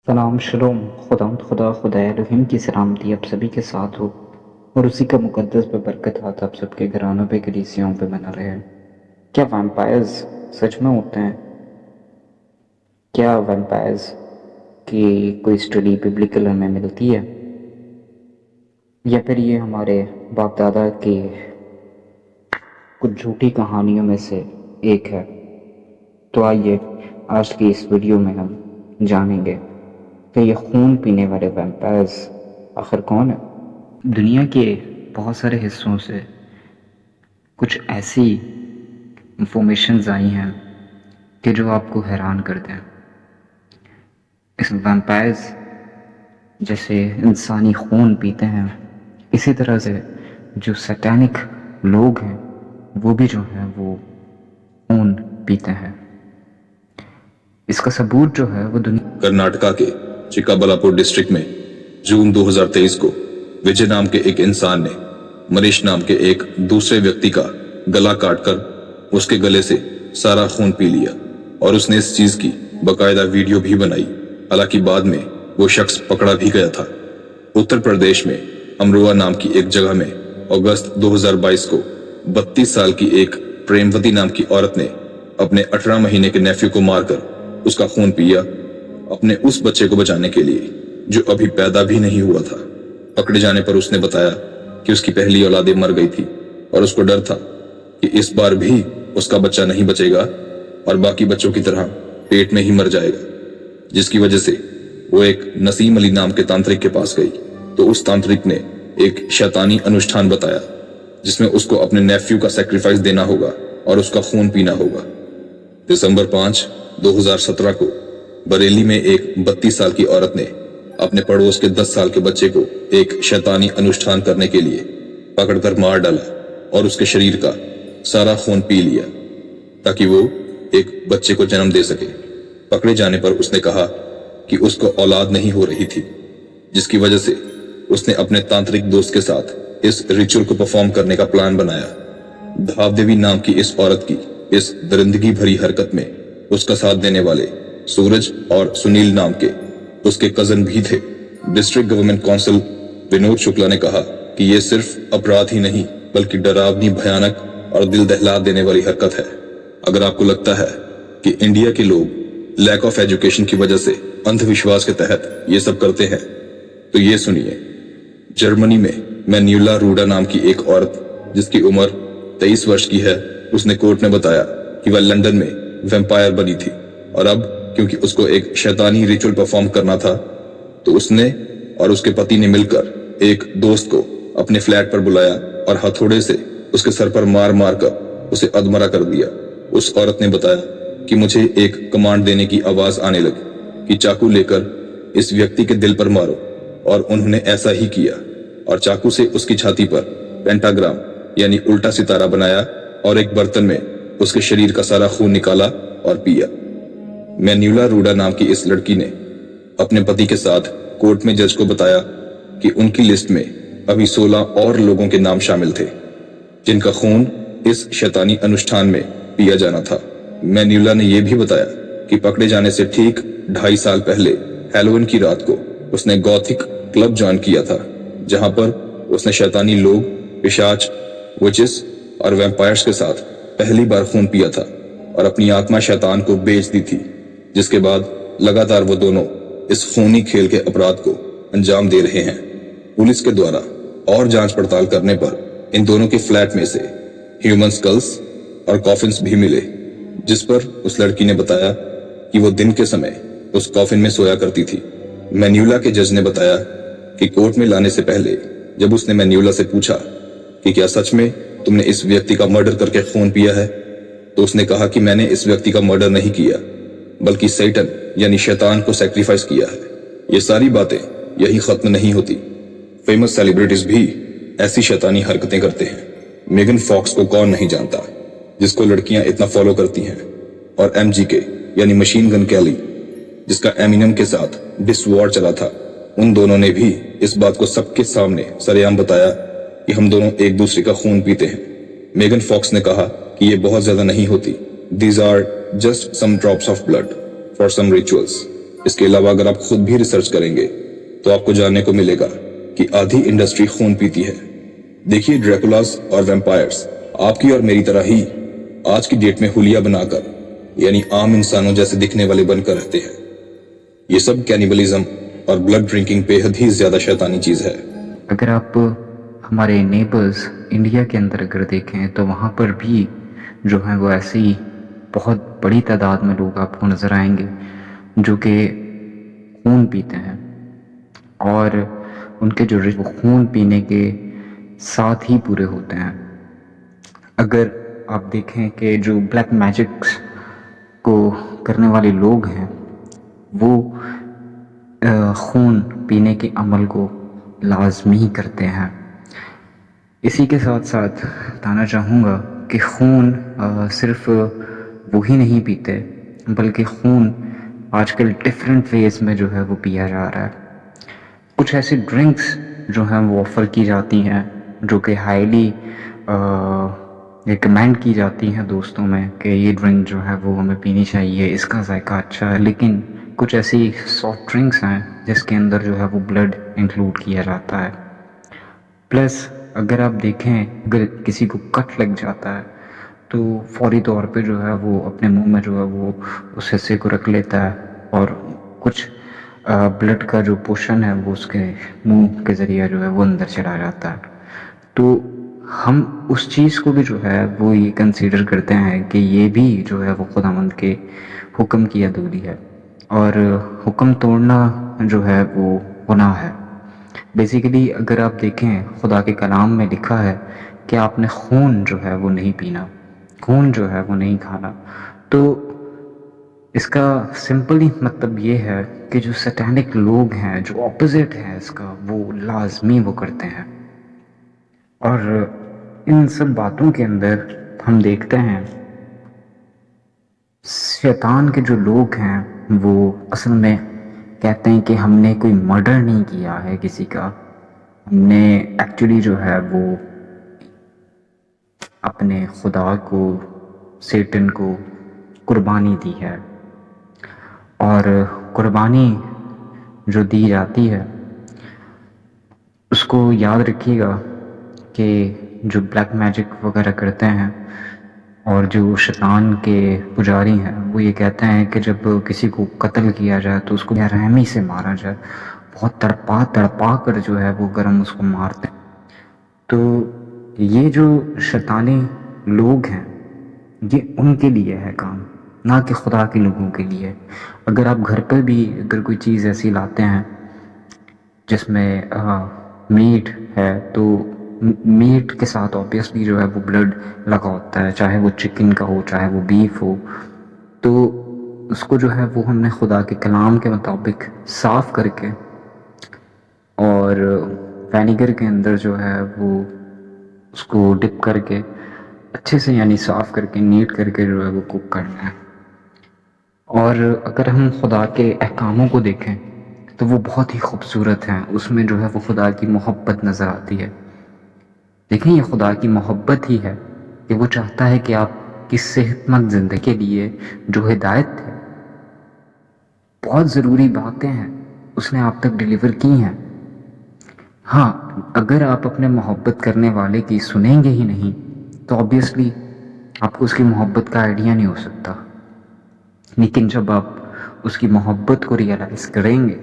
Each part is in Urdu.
سلام شلوم، خدا الہیم کی سلامتی آپ سبھی کے ساتھ ہو اور اسی کا مقدس برکت ہاتھ آپ سب کے گھرانوں پہ کلیسیوں پہ بنا رہے۔ کیا ویمپائرز سچ میں ہوتے ہیں؟ کیا ویمپائرز کی کوئی اسٹڈی ببلیکل ہمیں ملتی ہے، یا پھر یہ ہمارے باپ دادا کی کچھ جھوٹی کہانیوں میں سے ایک ہے؟ تو آئیے آج کی اس ویڈیو میں ہم جانیں گے کہ یہ خون پینے والے ویمپائرز آخر کون ہیں۔ دنیا کے بہت سارے حصوں سے کچھ ایسی انفارمیشنز آئی ہیں کہ جو آپ کو حیران کر دیں۔ اس ویمپائرز جیسے انسانی خون پیتے ہیں، اسی طرح سے جو سیٹینک لوگ ہیں وہ بھی جو ہیں وہ خون پیتے ہیں۔ اس کا ثبوت جو ہے وہ کرناٹکا کے چکابلاپور ڈسٹرکٹ میں جون 2023 کو وجے نام کے ایک انسان نے مریش نام کے ایک دوسرے ویکتی کا گلا کاٹ کر اس کے گلے سے سارا خون پی لیا، اور اس نے اس چیز کی باقاعدہ ویڈیو بھی بنائی۔ حالانکہ بعد میں وہ شخص پکڑا بھی گیا تھا۔ اتر پردیش میں امروہا نام کی ایک جگہ میں اگست 2022 کو 32 سال کی ایک پریموتی نام کی عورت نے اپنے 18 مہینے کے نیفیو کو مار کر اس کا خون پیا، اپنے اس بچے کو بچانے کے لیے جو ابھی پیدا بھی نہیں ہوا تھا۔ پکڑے جانے پر اس نے بتایا کہ اس کی پہلی اولادیں مر گئی تھی اور اس کو ڈر تھا کہ اس بار بھی اس کا بچہ نہیں بچے گا اور باقی بچوں کی طرح پیٹ میں ہی مر جائے گا، جس کی وجہ سے وہ ایک نسیم علی نام کے تانترک کے پاس گئی تو اس تانترک نے ایک شیطانی انوشٹھان بتایا جس میں اس کو اپنے نیفیو کا سیکریفائس دینا ہوگا اور اس کا خون پینا ہوگا۔ دسمبر 5، 2017 کو بریلی میں ایک 32 سال کی عورت نے اپنے پڑوس کے 10 سال کے بچے کو ایک شیطانی انوشٹھان کرنے کے لیے پکڑ کر مار ڈالا اور اس کے شریر کا سارا خون پی لیا تاکہ وہ ایک بچے کو جنم دے سکے۔ پکڑے جانے پر اس نے کہا کہ اس کو اولاد نہیں ہو رہی تھی، جس کی وجہ سے اس نے اپنے تانترک دوست کے ساتھ اس ریچول کو پرفارم کرنے کا پلان بنایا۔ دھاو دیوی نام کی اس عورت کی اس درندگی بھری حرکت میں اس کا ساتھ دینے والے سورج اور سنیل نام کے اس کے کزن بھی تھے۔ District government council Vinod Shukla نے کہا کہ یہ صرف اپرادھ ہی نہیں بلکہ ڈراؤنی، بھیانک اور دل دہلا دینے والی حرکت ہے۔ اگر آپ کو لگتا ہے کہ انڈیا کے لوگ لیک آف ایجوکیشن کی وجہ سے اندھ وشواس کے تحت یہ سب کرتے ہیں تو یہ سنیے۔ جرمنی میں مینیولا روڈا نام کی ایک عورت جس کی عمر 23 ورش کی ہے، اس نے کورٹ میں بتایا کہ وہ لندن میں ویمپائر بنی تھی، اور اب کیونکہ اس کو ایک شیطانی ریچول پرفارم کرنا تھا تو اس نے اور اس کے پتی نے مل کر ایک دوست کو اپنے فلیٹ پر بلایا اور ہتھوڑے سے اس کے سر پر مار مار کر اسے ادمرا کر دیا۔ اس عورت نے بتایا کہ مجھے ایک کمانڈ دینے کی آواز آنے لگی کہ چاقو لے کر اس ویکتی کے دل پر مارو، اور انہوں نے ایسا ہی کیا اور چاقو سے اس کی چھاتی پر پینٹاگرام یعنی الٹا ستارہ بنایا اور ایک برتن میں اس کے شریر کا سارا خون نکالا اور پیا۔ مینیولا روڈا نام کی اس لڑکی نے اپنے پتی کے ساتھ کورٹ میں جج کو بتایا کہ ان کی لسٹ میں ابھی 16 اور لوگوں کے نام شامل تھے جن کا خون اس شیطانی انوشٹھان میں پیا جانا تھا۔ مینیولا نے یہ بھی بتایا کہ پکڑے جانے سے ٹھیک 2.5 سال پہلے ہیلوئن کی رات کو اس نے گوتھک کلب جوائن کیا تھا، جہاں پر اس نے شیطانی لوگ، پشاچ، وچز اور ویمپائرز کے ساتھ پہلی بار خون پیا تھا اور اپنی آتما شیطان کو بیچ دی تھی، جس کے بعد لگاتار وہ دونوں اس خونی کھیل کے اپرادھ کو انجام دے رہے ہیں۔ پولیس کے دوارا اور جانچ پڑتال کرنے پر ان دونوں کے فلیٹ میں سے ہیومن سکلز اور کافنز بھی ملے، جس پر اس لڑکی نے بتایا کہ وہ دن کے سمے اس کافن میں سویا کرتی تھی۔ مینیولا کے جج نے بتایا کہ کورٹ میں لانے سے پہلے جب اس نے مینیولا سے پوچھا کہ کیا سچ میں تم نے اس ویکتی کا مرڈر کر کے خون پیا ہے، تو اس نے کہا کہ میں نے اس ویکتی کا مرڈر نہیں کیا بلکہ سیٹن یعنی شیطان کو سیکریفائس کیا ہے۔ یہ ساری باتیں یہی ختم نہیں ہوتی، فیمس سیلیبریٹیز بھی ایسی شیطانی حرکتیں کرتے ہیں۔ میگن فاکس کو کون نہیں جانتا، جس کو لڑکیاں اتنا فالو کرتی ہیں، اور MGK یعنی مشین گن کیلی جس کا ایمینم کے ساتھ ڈس وار چلا تھا، ان دونوں نے بھی اس بات کو سب کے سامنے سریعام بتایا کہ ہم دونوں ایک دوسرے کا خون پیتے ہیں۔ میگن فاکس نے کہا کہ یہ بہت زیادہ نہیں ہوتی، these are just some drops of blood for some rituals۔ اس کے علاوہ اگر آپ خود بھی ریسرچ کریں گے تو آپ کو جاننے کو ملے گا کہ آدھی انڈسٹری خون پیتی ہے. دیکھیے ڈریکولاس اور ویمپائرز آپ کی اور میری طرح ہی آج کی ڈیٹ میں حلیہ بنا کر یعنی عام انسانوں جیسے دکھنے والے بن کر رہتے ہیں. یہ سب کینیبلزم اور بلڈ ڈرنکنگ بے حد ہی زیادہ شیطانی چیز ہے. اگر آپ ہمارے نیبرز انڈیا کے اندر اگر دیکھیں تو وہاں پر بھی جو ہیں وہ ایسی بہت بڑی تعداد میں لوگ آپ کو نظر آئیں گے جو کہ خون پیتے ہیں، اور ان کے جو وہ خون پینے کے ساتھ ہی پورے ہوتے ہیں. اگر آپ دیکھیں کہ جو بلیک میجکس کو کرنے والے لوگ ہیں وہ خون پینے کے عمل کو لازمی کرتے ہیں. اسی کے ساتھ ساتھ بتانا چاہوں گا کہ خون صرف وہی نہیں پیتے بلکہ خون آج کل ڈفرینٹ ویز میں جو ہے وہ پیا جا رہا ہے. کچھ ایسی ڈرنکس جو ہیں وہ آفر کی جاتی ہیں جو کہ ہائیلی ریکمینڈ کی جاتی ہیں دوستوں میں کہ یہ ڈرنک جو ہے وہ ہمیں پینی چاہیے، اس کا ذائقہ اچھا ہے. لیکن کچھ ایسی سافٹ ڈرنکس ہیں جس کے اندر جو ہے وہ بلڈ انکلوڈ کیا جاتا ہے. پلس اگر آپ دیکھیں اگر کسی کو کٹ لگ جاتا ہے تو فوری طور پہ جو ہے وہ اپنے منہ میں جو ہے وہ اس حصے کو رکھ لیتا ہے اور کچھ بلڈ کا جو پورشن ہے وہ اس کے منہ کے ذریعہ جو ہے وہ اندر چلا جاتا ہے. تو ہم اس چیز کو بھی جو ہے وہ یہ کنسیڈر کرتے ہیں کہ یہ بھی جو ہے وہ خداوند کے حکم کی ادھوری ہے، اور حکم توڑنا جو ہے وہ گناہ ہے. بیسیکلی اگر آپ دیکھیں خدا کے کلام میں لکھا ہے کہ آپ نے خون جو ہے وہ نہیں پینا، خون جو ہے وہ نہیں کھانا. تو اس کا سمپل ہی مطلب یہ ہے کہ جو سیٹینک لوگ ہیں جو اپوزٹ ہیں اس کا وہ لازمی وہ کرتے ہیں. اور ان سب باتوں کے اندر ہم دیکھتے ہیں شیطان کے جو لوگ ہیں وہ اصل میں کہتے ہیں کہ ہم نے کوئی مرڈر نہیں کیا ہے کسی کا، ہم نے ایکچولی جو ہے وہ اپنے خدا کو سیٹن کو قربانی دی ہے. اور قربانی جو دی جاتی ہے اس کو یاد رکھیے گا کہ جو بلیک میجک وغیرہ کرتے ہیں اور جو شیطان کے پجاری ہیں وہ یہ کہتے ہیں کہ جب کسی کو قتل کیا جائے تو اس کو رحمی سے مارا جائے، بہت تڑپا کر جو ہے وہ گرم اس کو مارتے ہیں. تو یہ جو شیطانی لوگ ہیں یہ ان کے لیے ہے کام، نہ کہ خدا کے لوگوں کے لیے. اگر آپ گھر پہ بھی اگر کوئی چیز ایسی لاتے ہیں جس میں میٹ ہے تو میٹ کے ساتھ آبویسلی جو ہے وہ بلڈ لگا ہوتا ہے، چاہے وہ چکن کا ہو چاہے وہ بیف ہو. تو اس کو جو ہے وہ ہم نے خدا کے کلام کے مطابق صاف کر کے اور وینیگر کے اندر جو ہے وہ اس کو ڈپ کر کے اچھے سے یعنی صاف کر کے نیٹ کر کے جو ہے وہ کوک کرنا ہے. اور اگر ہم خدا کے احکاموں کو دیکھیں تو وہ بہت ہی خوبصورت ہیں، اس میں جو ہے وہ خدا کی محبت نظر آتی ہے. دیکھیں یہ خدا کی محبت ہی ہے کہ وہ چاہتا ہے کہ آپ کی صحت مند زندگی کے لیے جو ہدایت ہے، بہت ضروری باتیں ہیں اس نے آپ تک ڈیلیور کی ہیں. ہاں اگر آپ اپنے محبت کرنے والے کی سنیں گے ہی نہیں تو آبویسلی آپ کو اس کی محبت کا آئیڈیا نہیں ہو سکتا. لیکن جب آپ اس کی محبت کو ریئلائز کریں گے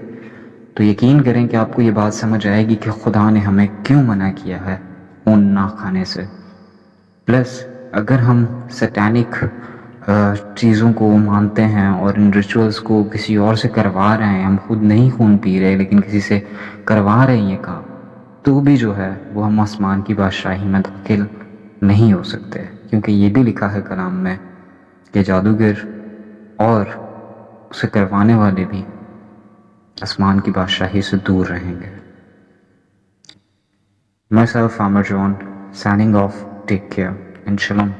تو یقین کریں کہ آپ کو یہ بات سمجھ آئے گی کہ خدا نے ہمیں کیوں منع کیا ہے خون نہ کھانے سے. پلس اگر ہم سیٹینک چیزوں کو مانتے ہیں اور ان ریچولز کو کسی اور سے کروا رہے ہیں، ہم خود نہیں خون پی رہے لیکن کسی سے کروا رہے ہیں یہ کام، تو بھی جو ہے وہ ہم آسمان کی بادشاہی میں داخل نہیں ہو سکتے. کیونکہ یہ بھی لکھا ہے کلام میں کہ جادوگر اور اسے کروانے والے بھی آسمان کی بادشاہی سے دور رہیں گے. Myself, Amar John, signing off. Take care and shalom.